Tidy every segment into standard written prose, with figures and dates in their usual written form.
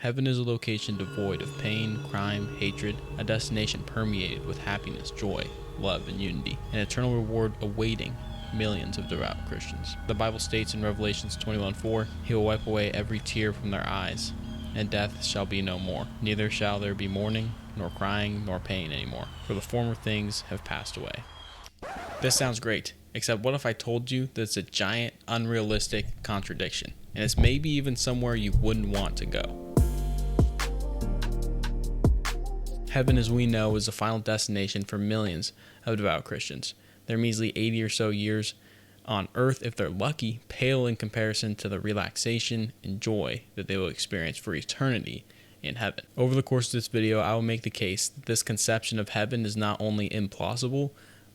Heaven is a location devoid of pain, crime, hatred, a destination permeated with happiness, joy, love, and unity, an eternal reward awaiting millions of devout Christians. The Bible states in Revelation 21:4, He will wipe away every tear from their eyes, and death shall be no more. Neither shall there be mourning, nor crying, nor pain anymore, for the former things have passed away. This sounds great, except what if I told you that it's a giant, unrealistic contradiction, and it's maybe even somewhere you wouldn't want to go? Heaven, as we know, is the final destination for millions of devout Christians. Their measly 80 or so years on earth, if they're lucky, pale in comparison to the relaxation and joy that they will experience for eternity in heaven. Over the course of this video, I will make the case that this conception of heaven is not only implausible,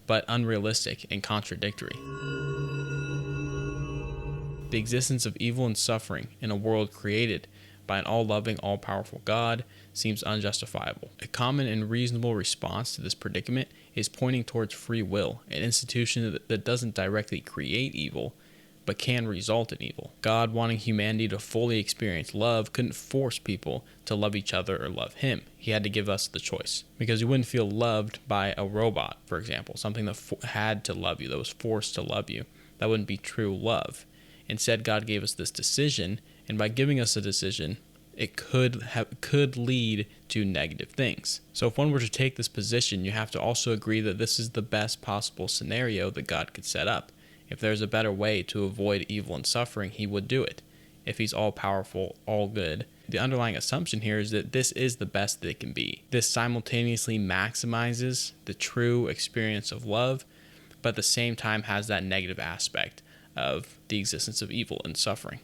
but unrealistic and contradictory. The existence of evil and suffering in a world created by an all-loving, all-powerful God seems unjustifiable. A common and reasonable response to this predicament is pointing towards free will, an institution that doesn't directly create evil, but can result in evil. God, wanting humanity to fully experience love, couldn't force people to love each other or love Him. He had to give us the choice, because you wouldn't feel loved by a robot, for example, something that had to love you, that was forced to love you. That wouldn't be true love. Instead, God gave us this decision, and by giving us a decision, it could lead to negative things. So if one were to take this position, you have to also agree that this is the best possible scenario that God could set up. If there's a better way to avoid evil and suffering, He would do it. If He's all-powerful, all-good, the underlying assumption here is that this is the best that it can be. This simultaneously maximizes the true experience of love, but at the same time has that negative aspect of the existence of evil and suffering.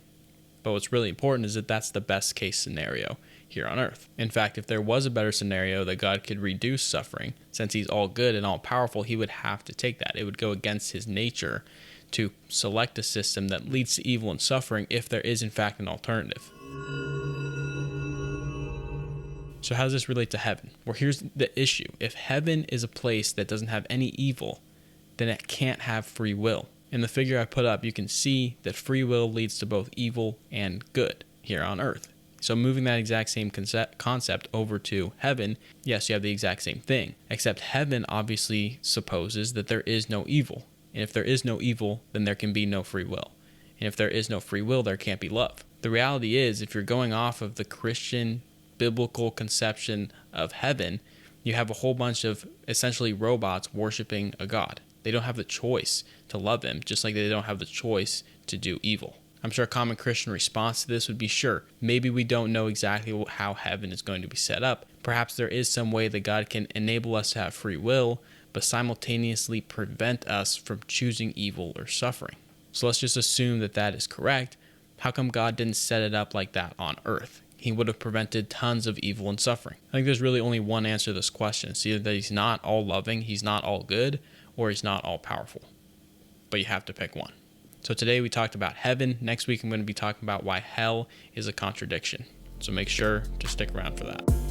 But what's really important is that that's the best case scenario here on earth. In fact, if there was a better scenario that God could reduce suffering, since He's all good and all powerful, He would have to take that. It would go against His nature to select a system that leads to evil and suffering if there is in fact an alternative. So how does this relate to heaven? Well, here's the issue. If heaven is a place that doesn't have any evil, then it can't have free will. In the figure I put up, you can see that free will leads to both evil and good here on earth. So moving that exact same concept over to heaven, yes, you have the exact same thing, except heaven obviously supposes that there is no evil. And if there is no evil, then there can be no free will. And if there is no free will, there can't be love. The reality is, if you're going off of the Christian biblical conception of heaven, you have a whole bunch of essentially robots worshiping a god. They don't have the choice to love Him, just like they don't have the choice to do evil. I'm sure a common Christian response to this would be, sure, maybe we don't know exactly how heaven is going to be set up. Perhaps there is some way that God can enable us to have free will, but simultaneously prevent us from choosing evil or suffering. So let's just assume that that is correct. How come God didn't set it up like that on earth? He would have prevented tons of evil and suffering. I think there's really only one answer to this question. It's either that He's not all loving, He's not all good, or He's not all powerful. But you have to pick one. So today we talked about heaven. Next week I'm going to be talking about why hell is a contradiction. So make sure to stick around for that.